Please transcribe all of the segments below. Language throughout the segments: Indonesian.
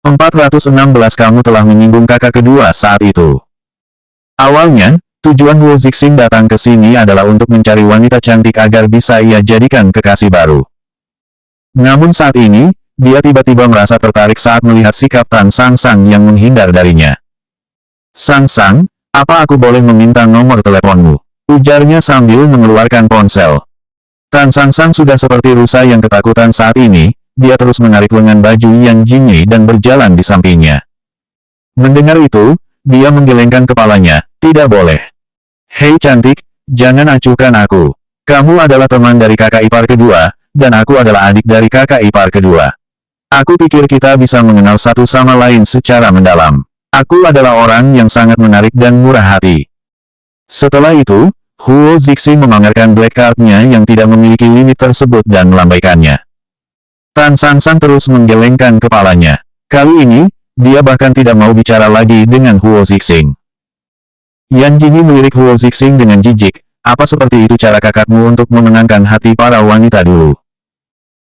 416 Kamu telah menyinggung kakak kedua saat itu. Awalnya, tujuan Huo Zixing datang ke sini adalah untuk mencari wanita cantik agar bisa ia jadikan kekasih baru. Namun saat ini, dia tiba-tiba merasa tertarik saat melihat sikap Tan Sangsang yang menghindar darinya. Sangsang, apa aku boleh meminta nomor teleponmu? Ujarnya sambil mengeluarkan ponsel. Tan Sangsang sudah seperti rusa yang ketakutan saat ini, dia terus menarik lengan baju Yan Jingyi dan berjalan di sampingnya. Mendengar itu, dia menggelengkan kepalanya, tidak boleh. Hei cantik, jangan acuhkan aku. Kamu adalah teman dari kakak ipar kedua, dan aku adalah adik dari kakak ipar kedua. Aku pikir kita bisa mengenal satu sama lain secara mendalam. Aku adalah orang yang sangat menarik dan murah hati. Setelah itu, Huo Zixing memamerkan black card-nya yang tidak memiliki limit tersebut dan melambaikannya. Tan Sangsang terus menggelengkan kepalanya. Kali ini, dia bahkan tidak mau bicara lagi dengan Huo Zixing. Yan Jingyi melirik Huo Zixing dengan jijik, apa seperti itu cara kakakmu untuk memenangkan hati para wanita dulu?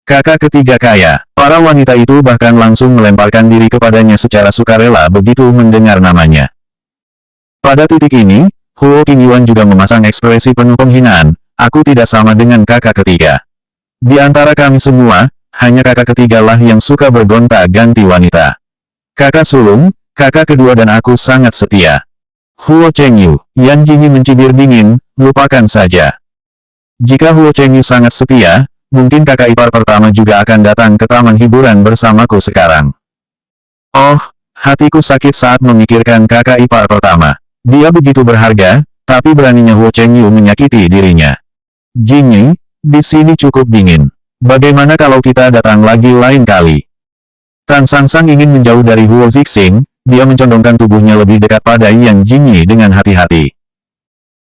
Kakak ketiga kaya, para wanita itu bahkan langsung melemparkan diri kepadanya secara sukarela begitu mendengar namanya. Pada titik ini, Huo Qingyuan juga memasang ekspresi penuh penghinaan, aku tidak sama dengan kakak ketiga. Di antara kami semua, hanya kakak ketigalah yang suka bergonta-ganti wanita. Kakak sulung, kakak kedua dan aku sangat setia. Huo Chengyu, Yan Jingyi mencibir dingin, lupakan saja. Jika Huo Chengyu sangat setia, mungkin kakak ipar pertama juga akan datang ke taman hiburan bersamaku sekarang. Oh, hatiku sakit saat memikirkan kakak ipar pertama. Dia begitu berharga, tapi beraninya Huo Chengyu menyakiti dirinya. Jingyi, di sini cukup dingin. Bagaimana kalau kita datang lagi lain kali? Tan Sangsang ingin menjauh dari Huo Zixing, dia mencondongkan tubuhnya lebih dekat pada Yan Jingyi dengan hati-hati.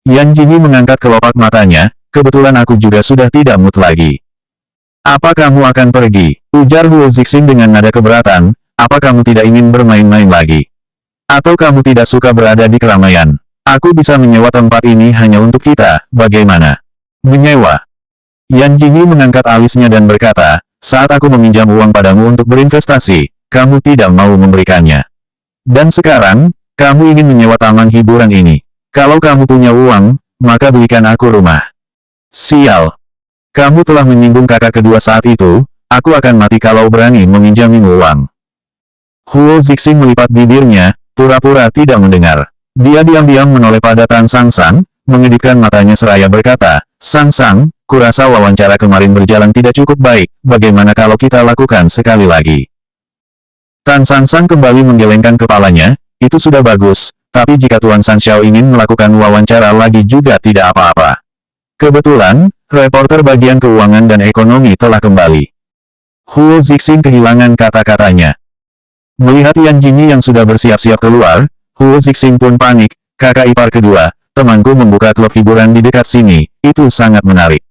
Yan Jingyi mengangkat kelopak matanya, kebetulan aku juga sudah tidak mood lagi. Apa kamu akan pergi? Ujar Huo Zixing dengan nada keberatan, apa kamu tidak ingin bermain-main lagi? Atau kamu tidak suka berada di keramaian? Aku bisa menyewa tempat ini hanya untuk kita, bagaimana? Menyewa? Yan Jingyi mengangkat alisnya dan berkata, saat aku meminjam uang padamu untuk berinvestasi, kamu tidak mau memberikannya. Dan sekarang, kamu ingin menyewa taman hiburan ini. Kalau kamu punya uang, maka belikan aku rumah. Sial. Kamu telah menyinggung kakak kedua saat itu, aku akan mati kalau berani meminjamimu uang. Huo Zixing melipat bibirnya, pura-pura tidak mendengar. Dia diam-diam menoleh pada Tan Sangsang, mengedipkan matanya seraya berkata, Sangsang, kurasa wawancara kemarin berjalan tidak cukup baik, bagaimana kalau kita lakukan sekali lagi? Tan Sangsang kembali menggelengkan kepalanya, itu sudah bagus, tapi jika Tuan San Xiao ingin melakukan wawancara lagi juga tidak apa-apa. Kebetulan, reporter bagian keuangan dan ekonomi telah kembali. Huo Zixing kehilangan kata-katanya. Melihat Yan Jingyi yang sudah bersiap-siap keluar, Huo Zixing pun panik, kakak ipar kedua, temanku membuka klub hiburan di dekat sini, itu sangat menarik.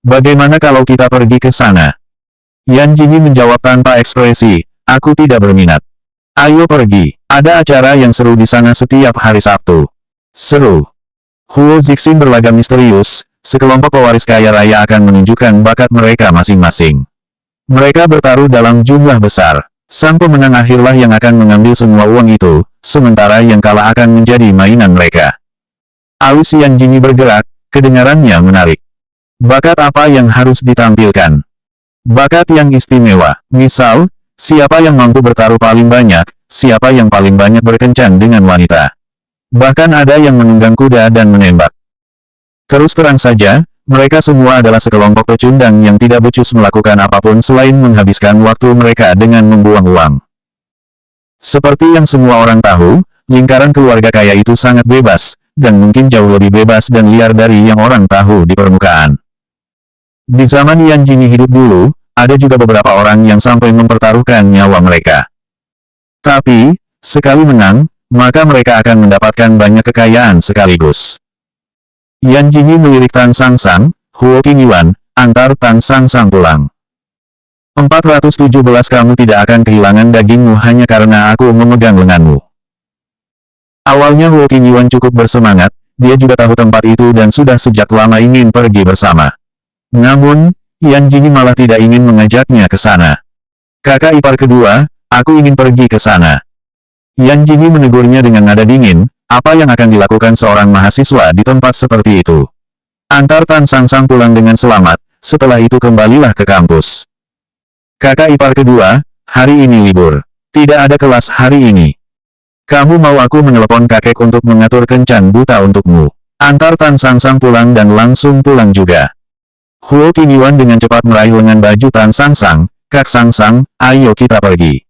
Bagaimana kalau kita pergi ke sana? Yan Jingyi menjawab tanpa ekspresi, aku tidak berminat. Ayo pergi, ada acara yang seru di sana setiap hari Sabtu. Seru. Huo Zixing berlagak misterius, sekelompok pewaris kaya raya akan menunjukkan bakat mereka masing-masing. Mereka bertaruh dalam jumlah besar. Sang pemenang akhirlah yang akan mengambil semua uang itu, sementara yang kalah akan menjadi mainan mereka. Alis Yan Jingyi bergerak, kedengarannya menarik. Bakat apa yang harus ditampilkan? Bakat yang istimewa, misal, siapa yang mampu bertaruh paling banyak, siapa yang paling banyak berkencan dengan wanita. Bahkan ada yang menunggang kuda dan menembak. Terus terang saja, mereka semua adalah sekelompok pecundang yang tidak becus melakukan apapun selain menghabiskan waktu mereka dengan membuang uang. Seperti yang semua orang tahu, lingkaran keluarga kaya itu sangat bebas, dan mungkin jauh lebih bebas dan liar dari yang orang tahu di permukaan. Di zaman Yan Jingyi hidup dulu, ada juga beberapa orang yang sampai mempertaruhkan nyawa mereka. Tapi, sekali menang, maka mereka akan mendapatkan banyak kekayaan sekaligus. Yan Jingyi melirik Tan Sangsang, Huo Qingyuan, antar Tan Sangsang pulang. 417 Kamu tidak akan kehilangan dagingmu hanya karena aku memegang lenganmu. Awalnya Huo Qingyuan cukup bersemangat, dia juga tahu tempat itu dan sudah sejak lama ingin pergi bersama. Namun, Yan Jingyi malah tidak ingin mengajaknya ke sana. Kakak ipar kedua, Aku ingin pergi ke sana. Yan Jingyi menegurnya dengan nada dingin, apa yang akan dilakukan seorang mahasiswa di tempat seperti itu? Antar Tan Sangsang pulang dengan selamat, setelah itu kembalilah ke kampus. Kakak ipar kedua, hari ini libur. Tidak ada kelas hari ini. Kamu mau aku menelepon kakek untuk mengatur kencan buta untukmu. Antar Tan Sangsang pulang dan langsung pulang juga. Huo Qingyuan dengan cepat meraih lengan baju Tan Sangsang, Kak Sangsang, ayo kita pergi.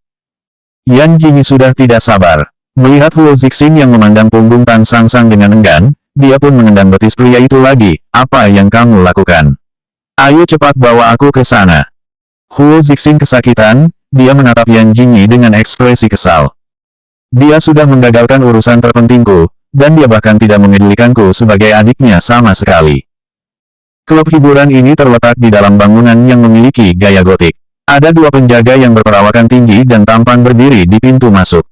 Yan Jingyi sudah tidak sabar. Melihat Huo Zixing yang memandang punggung Tan Sangsang dengan enggan, dia pun menendang betis pria itu lagi, apa yang kamu lakukan? Ayo cepat bawa aku ke sana. Huo Zixing kesakitan, dia menatap Yan Jingyi dengan ekspresi kesal. Dia sudah menggagalkan urusan terpentingku, dan dia bahkan tidak memedulikanku sebagai adiknya sama sekali. Klub hiburan ini terletak di dalam bangunan yang memiliki gaya gotik. Ada dua penjaga yang berperawakan tinggi dan tampan berdiri di pintu masuk.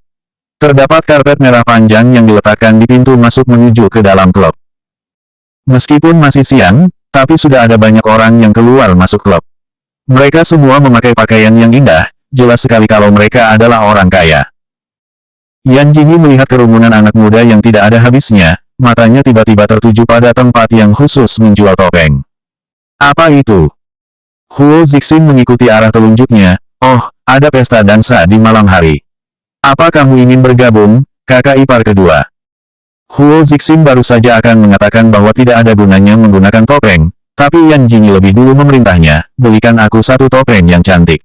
Terdapat karpet merah panjang yang diletakkan di pintu masuk menuju ke dalam klub. Meskipun masih siang, tapi sudah ada banyak orang yang keluar masuk klub. Mereka semua memakai pakaian yang indah, jelas sekali kalau mereka adalah orang kaya. Yan Jingyi melihat kerumunan anak muda yang tidak ada habisnya, matanya tiba-tiba tertuju pada tempat yang khusus menjual topeng. Apa itu? Huo Zixing mengikuti arah telunjuknya. Oh, ada pesta dansa di malam hari. Apa kamu ingin bergabung, kakak ipar kedua? Huo Zixing baru saja akan mengatakan bahwa tidak ada gunanya menggunakan topeng, tapi Yan Jingyi lebih dulu memerintahnya, belikan aku satu topeng yang cantik.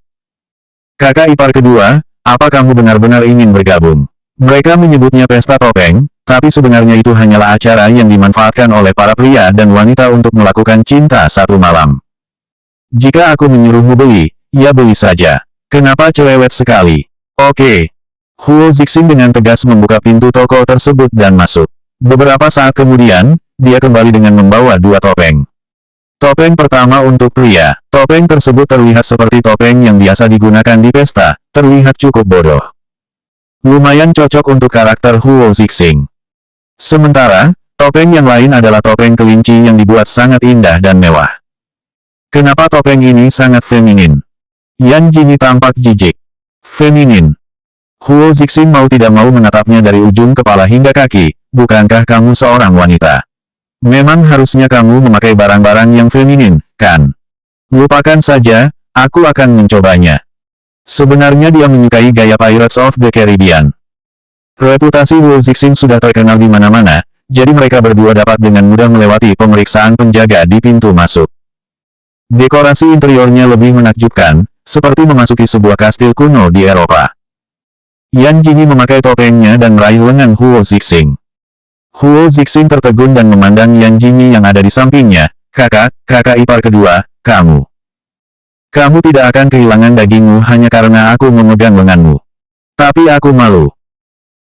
Kakak ipar kedua, apa kamu benar-benar ingin bergabung? Mereka menyebutnya pesta topeng, tapi sebenarnya itu hanyalah acara yang dimanfaatkan oleh para pria dan wanita untuk melakukan cinta satu malam. Jika aku menyuruhmu beli, ya beli saja. Kenapa cerewet sekali? Oke. Huo Zixing dengan tegas membuka pintu toko tersebut dan masuk. Beberapa saat kemudian, dia kembali dengan membawa dua topeng. Topeng pertama untuk pria. Topeng tersebut terlihat seperti topeng yang biasa digunakan di pesta, terlihat cukup bodoh. Lumayan cocok untuk karakter Huo Zixing. Sementara, topeng yang lain adalah topeng kelinci yang dibuat sangat indah dan mewah. Kenapa topeng ini sangat feminin? Yan Jingyi tampak jijik. Feminin. Huo Zixing mau tidak mau menatapnya dari ujung kepala hingga kaki, bukankah kamu seorang wanita? Memang harusnya kamu memakai barang-barang yang feminin, kan? Lupakan saja, aku akan mencobanya. Sebenarnya dia menyukai gaya Pirates of the Caribbean. Reputasi Huo Zixing sudah terkenal di mana-mana, jadi mereka berdua dapat dengan mudah melewati pemeriksaan penjaga di pintu masuk. Dekorasi interiornya lebih menakjubkan, seperti memasuki sebuah kastil kuno di Eropa. Yan Jingyi memakai topengnya dan meraih lengan Huo Zixing. Huo Zixing tertegun dan memandang Yan Jingyi yang ada di sampingnya. Kakak ipar kedua, kamu. Kamu tidak akan kehilangan dagingmu hanya karena aku memegang lenganmu. Tapi aku malu.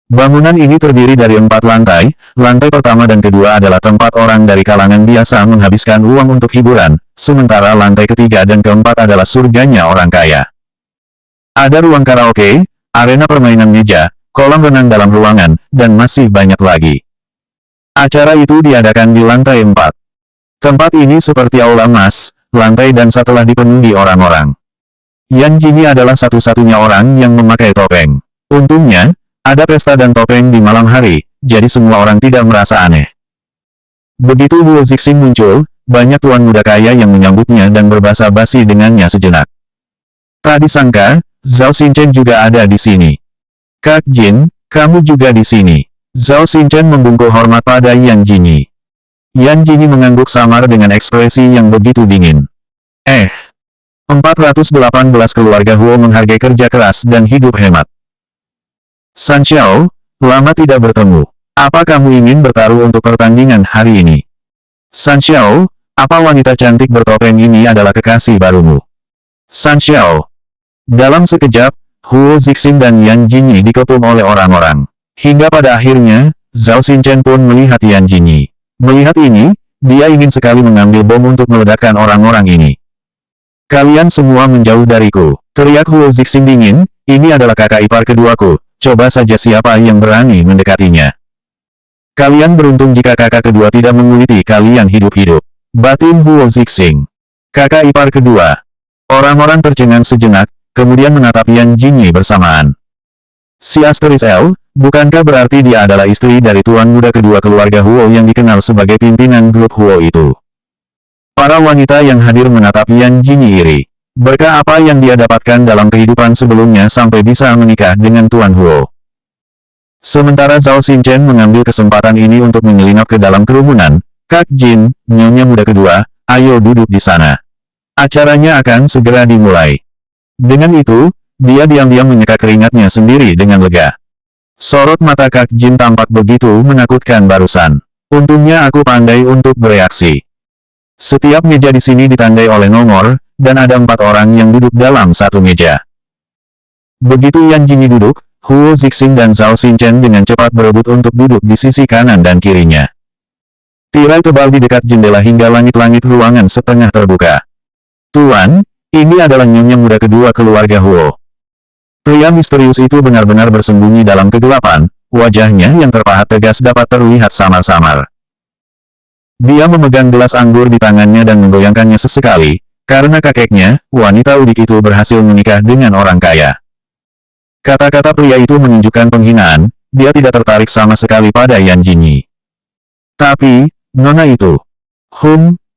Bangunan ini terdiri dari 4 lantai, lantai pertama dan kedua adalah tempat orang dari kalangan biasa menghabiskan uang untuk hiburan, sementara lantai ketiga dan keempat adalah surganya orang kaya. Ada ruang karaoke, arena permainan meja, kolam renang dalam ruangan, dan masih banyak lagi. Acara itu diadakan di lantai 4. Tempat ini seperti aula emas, lantai dan setelah dipenuhi orang-orang. Yan Jingyi adalah satu-satunya orang yang memakai topeng. Untungnya, ada pesta dan topeng di malam hari, jadi semua orang tidak merasa aneh. Begitu Huo Zixing muncul, banyak tuan muda kaya yang menyambutnya dan berbahasa basi dengannya sejenak. Tak disangka, Zhao Xinchen juga ada di sini. Kak Jin, kamu juga di sini. Zhao Xinchen membungkuk hormat pada Yan Jingyi. Yan Jingyi mengangguk samar dengan ekspresi yang begitu dingin. 418 keluarga Huo menghargai kerja keras dan hidup hemat. San Xiao, lama tidak bertemu. Apa kamu ingin bertaruh untuk pertandingan hari ini? San Xiao, apa wanita cantik bertopeng ini adalah kekasih barumu? San Xiao. Dalam sekejap, Huo Zixing dan Yan Jingyi dikepung oleh orang-orang. Hingga pada akhirnya, Zhao Xinchen pun melihat Yan Jingyi. Melihat ini, dia ingin sekali mengambil bom untuk meledakkan orang-orang ini. Kalian semua menjauh dariku, teriak Huo Zixing dingin, ini adalah kakak ipar keduaku. Coba saja siapa yang berani mendekatinya. Kalian beruntung jika kakak kedua tidak menguliti kalian hidup-hidup. Batin Huo Zixing. Kakak ipar kedua. Orang-orang tercengang sejenak, kemudian menatap Yan Jingyi bersamaan. Si Asteris L, bukankah berarti dia adalah istri dari tuan muda kedua keluarga Huo yang dikenal sebagai pimpinan grup Huo itu? Para wanita yang hadir menatap Yan Jingyi iri. Berkah apa yang dia dapatkan dalam kehidupan sebelumnya sampai bisa menikah dengan Tuan Huo? Sementara Zhao Xinchen mengambil kesempatan ini untuk menyelinap ke dalam kerumunan, Kak Jin, nyonya muda kedua, ayo duduk di sana. Acaranya akan segera dimulai. Dengan itu, dia diam-diam menyeka keringatnya sendiri dengan lega. Sorot mata Kak Jin tampak begitu menakutkan barusan. Untungnya aku pandai untuk bereaksi. Setiap meja di sini ditandai oleh nomor, dan ada 4 orang yang duduk dalam satu meja. Begitu Yan Jingyi duduk, Huo Zixing dan Zhao Xinchen dengan cepat berebut untuk duduk di sisi kanan dan kirinya. Tirai tebal di dekat jendela hingga langit-langit ruangan setengah terbuka. Tuan, ini adalah nyonya muda kedua keluarga Huo. Pria misterius itu benar-benar bersembunyi dalam kegelapan, wajahnya yang terpahat tegas dapat terlihat samar-samar. Dia memegang gelas anggur di tangannya dan menggoyangkannya sesekali, karena kakeknya, wanita udik itu berhasil menikah dengan orang kaya. Kata-kata pria itu menunjukkan penghinaan, dia tidak tertarik sama sekali pada Yan Jingyi. Tapi, nona itu.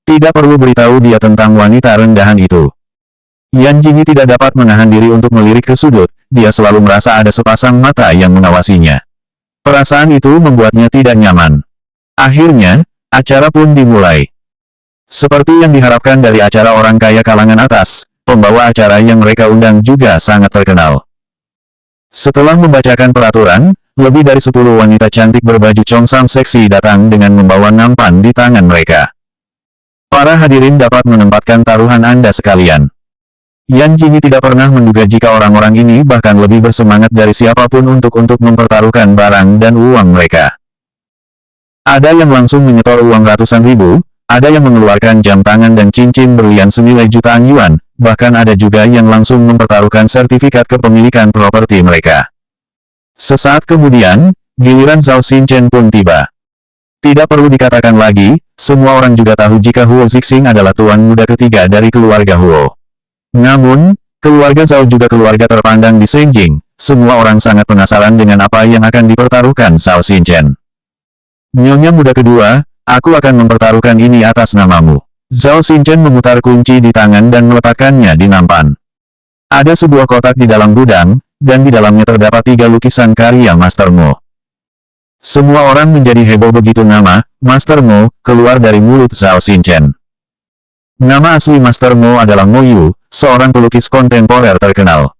Tidak perlu beritahu dia tentang wanita rendahan itu. Yan Jingyi tidak dapat menahan diri untuk melirik ke sudut, dia selalu merasa ada sepasang mata yang mengawasinya. Perasaan itu membuatnya tidak nyaman. Akhirnya, acara pun dimulai. Seperti yang diharapkan dari acara orang kaya kalangan atas, pembawa acara yang mereka undang juga sangat terkenal. Setelah membacakan peraturan, lebih dari 10 wanita cantik berbaju congsam seksi datang dengan membawa nampan di tangan mereka. Para hadirin dapat menempatkan taruhan Anda sekalian. Yan Jingyi tidak pernah menduga jika orang-orang ini bahkan lebih bersemangat dari siapapun untuk mempertaruhkan barang dan uang mereka. Ada yang langsung menyetor uang ratusan ribu, ada yang mengeluarkan jam tangan dan cincin berlian senilai jutaan yuan, bahkan ada juga yang langsung mempertaruhkan sertifikat kepemilikan properti mereka. Sesaat kemudian, giliran Zhao Xinchen pun tiba. Tidak perlu dikatakan lagi, semua orang juga tahu jika Huo Zixing adalah tuan muda ketiga dari keluarga Huo. Namun, keluarga Zhao juga keluarga terpandang di Senjing, semua orang sangat penasaran dengan apa yang akan dipertaruhkan Zhao Xinchen. Nyonya muda kedua, aku akan mempertaruhkan ini atas namamu. Zhao Xinchen memutar kunci di tangan dan meletakkannya di nampan. Ada sebuah kotak di dalam gudang, dan di dalamnya terdapat 3 lukisan karya Master Mo. Semua orang menjadi heboh begitu nama Master Mo keluar dari mulut Zhao Xinchen. Nama asli Master Mo adalah Mo Yu, seorang pelukis kontemporer terkenal.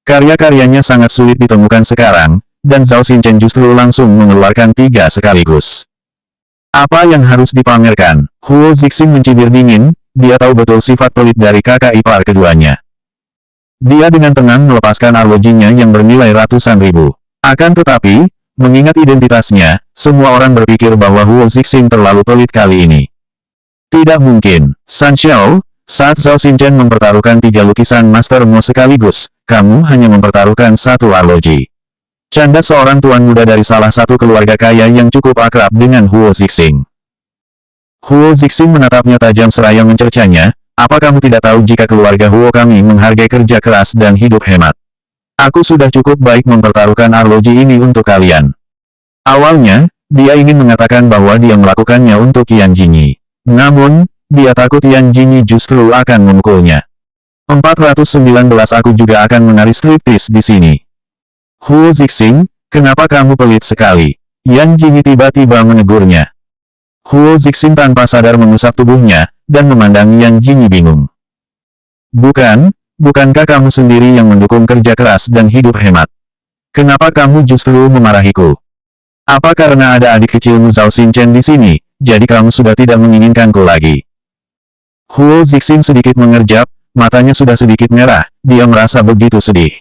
Karya-karyanya sangat sulit ditemukan sekarang, dan Zhao Xinchen justru langsung mengeluarkan 3 sekaligus. Apa yang harus dipamerkan? Huo Zixing mencibir dingin, dia tahu betul sifat pelit dari kakak ipar keduanya. Dia dengan tenang melepaskan arlojinya yang bernilai ratusan ribu. Akan tetapi, mengingat identitasnya, semua orang berpikir bahwa Huo Zixing terlalu pelit kali ini. Tidak mungkin. San Xiao, saat Zhao Xinchen mempertaruhkan 3 lukisan Master Mo sekaligus, kamu hanya mempertaruhkan 1 arloji. Canda seorang tuan muda dari salah satu keluarga kaya yang cukup akrab dengan Huo Zixing. Huo Zixing menatapnya tajam seraya mencercanya, apa kamu tidak tahu jika keluarga Huo kami menghargai kerja keras dan hidup hemat? Aku sudah cukup baik mempertaruhkan arloji ini untuk kalian. Awalnya, dia ingin mengatakan bahwa dia melakukannya untuk Yan Jingyi. Namun, dia takut Yan Jingyi justru akan memukulnya. 419 Aku juga akan menari striptease di sini. Huo Zixing, kenapa kamu pelit sekali? Yan Jingyi tiba-tiba menegurnya. Huo Zixing tanpa sadar mengusap tubuhnya, dan memandang Yan Jingyi bingung. Bukankah kamu sendiri yang mendukung kerja keras dan hidup hemat? Kenapa kamu justru memarahiku? Apa karena ada adik kecilmu Zhao Xinchen di sini, jadi kamu sudah tidak menginginkanku lagi? Huo Zixing sedikit mengerjap, matanya sudah sedikit merah, dia merasa begitu sedih.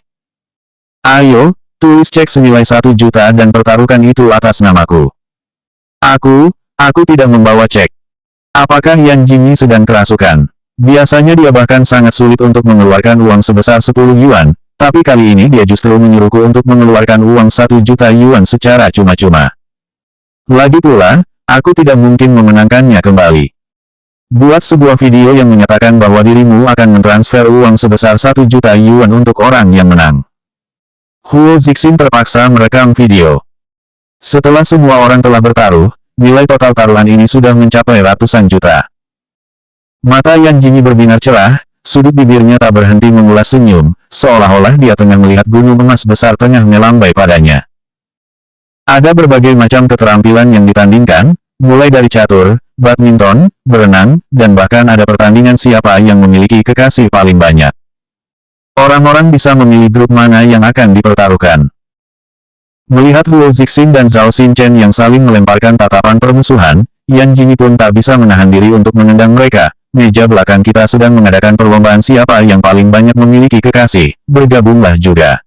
Ayo, tulis cek senilai 1 juta dan pertaruhkan itu atas namaku. Aku tidak membawa cek. Apakah Yan Jingyi sedang kerasukan? Biasanya dia bahkan sangat sulit untuk mengeluarkan uang sebesar 10 yuan, tapi kali ini dia justru menyuruhku untuk mengeluarkan uang 1 juta yuan secara cuma-cuma. Lagi pula, aku tidak mungkin memenangkannya kembali. Buat sebuah video yang menyatakan bahwa dirimu akan mentransfer uang sebesar 1 juta yuan untuk orang yang menang. Huo Zixing terpaksa merekam video. Setelah semua orang telah bertaruh, nilai total taruhan ini sudah mencapai ratusan juta. Mata Yan Jingyi berbinar cerah, sudut bibirnya tak berhenti mengulas senyum, seolah-olah dia tengah melihat gunung emas besar tengah melambai padanya. Ada berbagai macam keterampilan yang ditandingkan, mulai dari catur, badminton, berenang, dan bahkan ada pertandingan siapa yang memiliki kekasih paling banyak. Orang-orang bisa memilih grup mana yang akan dipertaruhkan. Melihat Huo Zixing dan Zhao Xinchen yang saling melemparkan tatapan permusuhan, Yan Jingyi pun tak bisa menahan diri untuk menendang mereka. Meja belakang kita sedang mengadakan perlombaan siapa yang paling banyak memiliki kekasih, bergabunglah juga.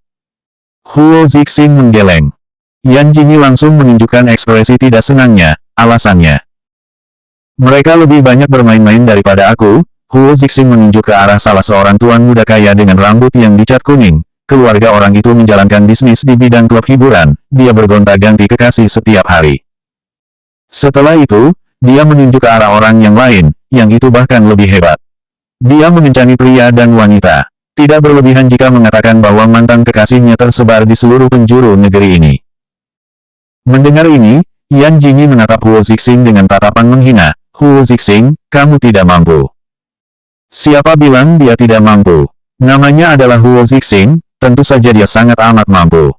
Huo Zixing menggeleng. Yan Jingyi langsung menunjukkan ekspresi tidak senangnya. Alasannya, mereka lebih banyak bermain-main daripada aku. Huo Zixing menunjuk ke arah salah seorang tuan muda kaya dengan rambut yang dicat kuning. Keluarga orang itu menjalankan bisnis di bidang klub hiburan. Dia bergonta-ganti kekasih setiap hari. Setelah itu, dia menunjuk ke arah orang yang lain, yang itu bahkan lebih hebat. Dia mengencani pria dan wanita. Tidak berlebihan jika mengatakan bahwa mantan kekasihnya tersebar di seluruh penjuru negeri ini. Mendengar ini, Yan Jingyi menatap Huo Zixing dengan tatapan menghina. Huo Zixing, kamu tidak mampu. Siapa bilang dia tidak mampu? Namanya adalah Huo Zixing, tentu saja dia sangat amat mampu.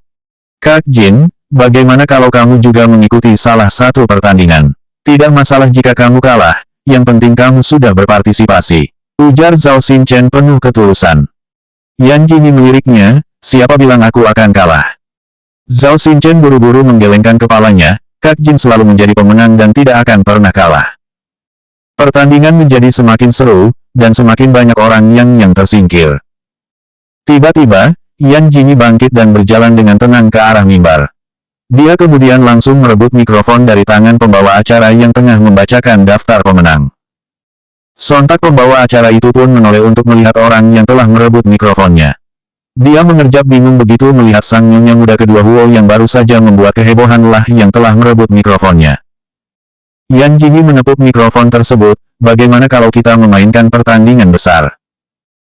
Kak Jin, bagaimana kalau kamu juga mengikuti salah satu pertandingan? Tidak masalah jika kamu kalah, yang penting kamu sudah berpartisipasi. Ujar Zhao Xinchen penuh ketulusan. Yan Jingyi meliriknya, siapa bilang aku akan kalah? Zhao Xinchen buru-buru menggelengkan kepalanya. Kak Jin selalu menjadi pemenang dan tidak akan pernah kalah. Pertandingan menjadi semakin seru, dan semakin banyak orang yang tersingkir. Tiba-tiba, Yan Jingyi bangkit dan berjalan dengan tenang ke arah mimbar. Dia kemudian langsung merebut mikrofon dari tangan pembawa acara yang tengah membacakan daftar pemenang. Sontak pembawa acara itu pun menoleh untuk melihat orang yang telah merebut mikrofonnya. Dia mengerjap bingung begitu melihat sang nyonya muda kedua Huo yang baru saja membuat kehebohan lah yang telah merebut mikrofonnya. Yan Jingyi menepuk mikrofon tersebut, bagaimana kalau kita memainkan pertandingan besar?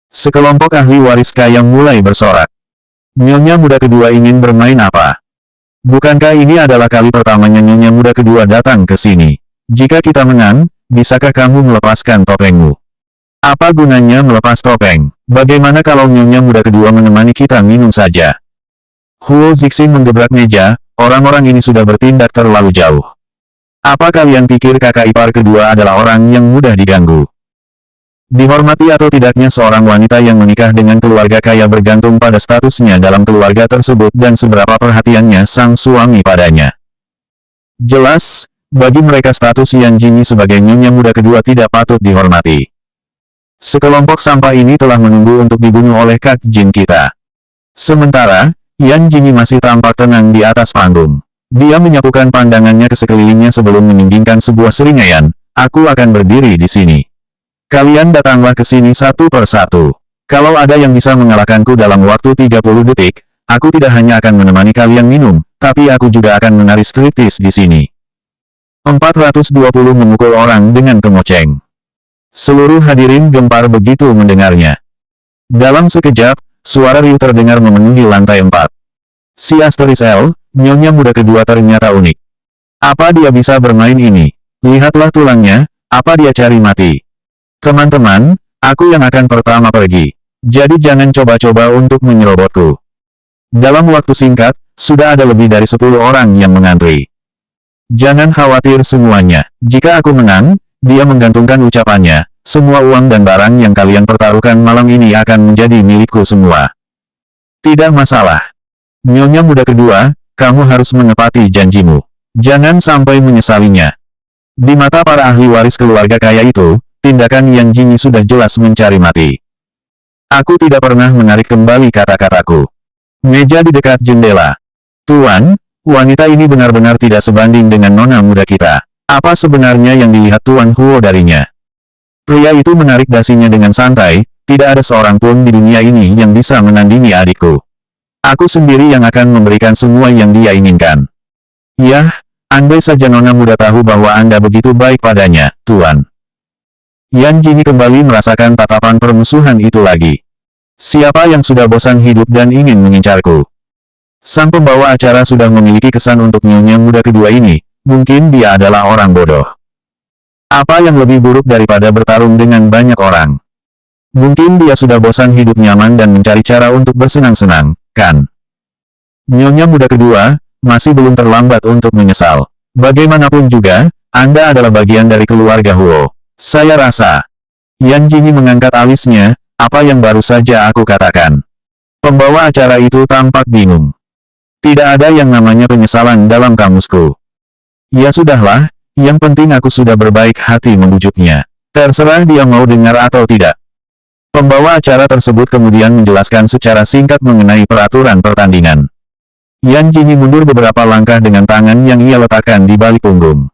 Sekelompok ahli waris kaya mulai bersorak. Nyonya muda kedua ingin bermain apa? Bukankah ini adalah kali pertamanya nyonya muda kedua datang ke sini? Jika kita menang, bisakah kamu melepaskan topengmu? Apa gunanya melepas topeng? Bagaimana kalau nyonya muda kedua menemani kita minum saja? Huo Zixing menggebrak meja, orang-orang ini sudah bertindak terlalu jauh. Apa kalian pikir kakak ipar kedua adalah orang yang mudah diganggu? Dihormati atau tidaknya seorang wanita yang menikah dengan keluarga kaya bergantung pada statusnya dalam keluarga tersebut dan seberapa perhatiannya sang suami padanya. Jelas, bagi mereka status Yan Jingyi sebagai nyonya muda kedua tidak patut dihormati. Sekelompok sampah ini telah menunggu untuk dibunuh oleh Kak Jin kita. Sementara, Yan Jingyi masih tampak tenang di atas panggung. Dia menyapukan pandangannya ke sekelilingnya sebelum meninggikan sebuah seringaian. Aku akan berdiri di sini. Kalian datanglah ke sini satu per satu. Kalau ada yang bisa mengalahkanku dalam waktu 30 detik, aku tidak hanya akan menemani kalian minum, tapi aku juga akan menari striptease di sini. 420 memukul orang dengan kemoceng. Seluruh hadirin gempar begitu mendengarnya. Dalam sekejap, suara riuh terdengar memenuhi lantai 4. Si Asteris L, nyonya muda kedua ternyata unik. Apa dia bisa bermain ini? Lihatlah tulangnya, apa dia cari mati? Teman-teman, aku yang akan pertama pergi. Jadi jangan coba-coba untuk menyerobotku. Dalam waktu singkat, sudah ada lebih dari 10 orang yang mengantri. Jangan khawatir semuanya. Jika aku menang, dia menggantungkan ucapannya, semua uang dan barang yang kalian pertaruhkan malam ini akan menjadi milikku semua. Tidak masalah. Nyonya muda kedua, kamu harus menepati janjimu. Jangan sampai menyesalinya. Di mata para ahli waris keluarga kaya itu, tindakan Yan Jingyi sudah jelas mencari mati. Aku tidak pernah menarik kembali kata-kataku. Meja di dekat jendela. Tuan, wanita ini benar-benar tidak sebanding dengan nona muda kita. Apa sebenarnya yang dilihat Tuan Huo darinya? Pria itu menarik dasinya dengan santai, tidak ada seorang pun di dunia ini yang bisa menandingi adikku. Aku sendiri yang akan memberikan semua yang dia inginkan. Yah, andai saja nona muda tahu bahwa Anda begitu baik padanya, Tuan. Yan Jini kembali merasakan tatapan permusuhan itu lagi. Siapa yang sudah bosan hidup dan ingin mengincarku? Sang pembawa acara sudah memiliki kesan untuk nyonya muda kedua ini, mungkin dia adalah orang bodoh. Apa yang lebih buruk daripada bertarung dengan banyak orang? Mungkin dia sudah bosan hidup nyaman dan mencari cara untuk bersenang-senang, kan? Nyonya muda kedua, masih belum terlambat untuk menyesal. Bagaimanapun juga, Anda adalah bagian dari keluarga Huo. Saya rasa. Yan Jini mengangkat alisnya, apa yang baru saja aku katakan. Pembawa acara itu tampak bingung. Tidak ada yang namanya penyesalan dalam kamusku. Ya sudahlah, yang penting aku sudah berbaik hati membujuknya. Terserah dia mau dengar atau tidak. Pembawa acara tersebut kemudian menjelaskan secara singkat mengenai peraturan pertandingan. Yan Jini mundur beberapa langkah dengan tangan yang ia letakkan di balik punggung.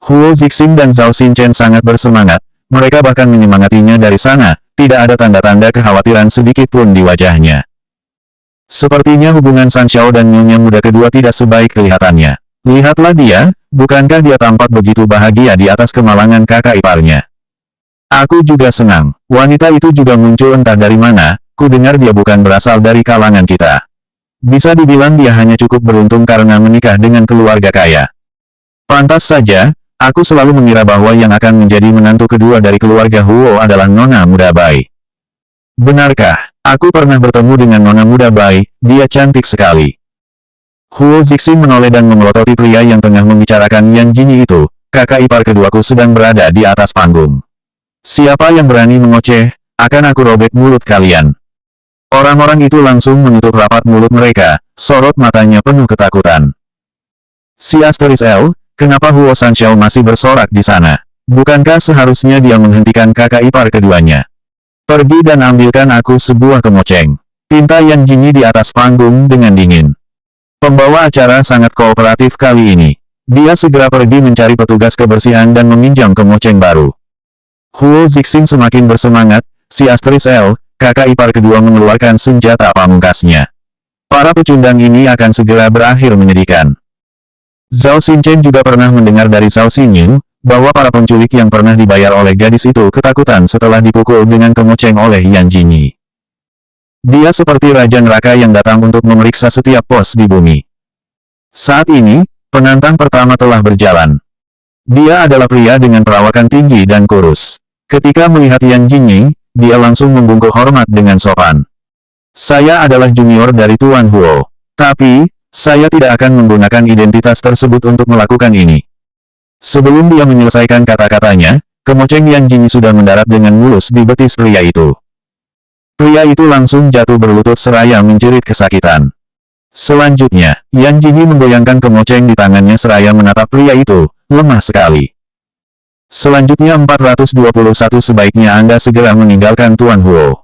Huo Zixing dan Zhao Xinchen sangat bersemangat, mereka bahkan menyemangatinya dari sana, tidak ada tanda-tanda kekhawatiran sedikit pun di wajahnya. Sepertinya hubungan San Xiao dan nyonya muda kedua tidak sebaik kelihatannya. Lihatlah dia, bukankah dia tampak begitu bahagia di atas kemalangan kakak iparnya? Aku juga senang, wanita itu juga muncul entah dari mana, ku dengar dia bukan berasal dari kalangan kita. Bisa dibilang dia hanya cukup beruntung karena menikah dengan keluarga kaya. Pantas saja, aku selalu mengira bahwa yang akan menjadi menantu kedua dari keluarga Huo adalah Nona Muda Bai. Benarkah? Aku pernah bertemu dengan Nona Muda Bai, dia cantik sekali. Huo Zixing menoleh dan memelototi pria yang tengah membicarakan Yan Jini itu, kakak ipar keduaku sedang berada di atas panggung. Siapa yang berani mengoceh, akan aku robek mulut kalian. Orang-orang itu langsung menutup rapat mulut mereka, sorot matanya penuh ketakutan. Si Asteris L, kenapa Huo Sanxiao masih bersorak di sana? Bukankah seharusnya dia menghentikan kakak ipar keduanya? Pergi dan ambilkan aku sebuah kemoceng. Pinta Yan Jini di atas panggung dengan dingin. Pembawa acara sangat kooperatif kali ini. Dia segera pergi mencari petugas kebersihan dan meminjam kemoceng baru. Huo Zixing semakin bersemangat, si Asteris L, kakak ipar kedua mengeluarkan senjata pamungkasnya. Para pecundang ini akan segera berakhir menyedihkan. Zhao Xinchen juga pernah mendengar dari Zhao Xinyu, bahwa para penculik yang pernah dibayar oleh gadis itu ketakutan setelah dipukul dengan kemoceng oleh Yan Jini. Dia seperti raja neraka yang datang untuk memeriksa setiap pos di bumi. Saat ini, penantang pertama telah berjalan. Dia adalah pria dengan perawakan tinggi dan kurus. Ketika melihat Yan Jini, dia langsung membungkuk hormat dengan sopan. Saya adalah junior dari Tuan Huo. Tapi, saya tidak akan menggunakan identitas tersebut untuk melakukan ini. Sebelum dia menyelesaikan kata-katanya, kemoceng Yan Jini sudah mendarat dengan mulus di betis pria itu. Pria itu langsung jatuh berlutut seraya menjerit kesakitan. Selanjutnya, Yan Jini menggoyangkan kemoceng di tangannya seraya menatap pria itu, lemah sekali. Selanjutnya 421 sebaiknya Anda segera meninggalkan Tuan Huo.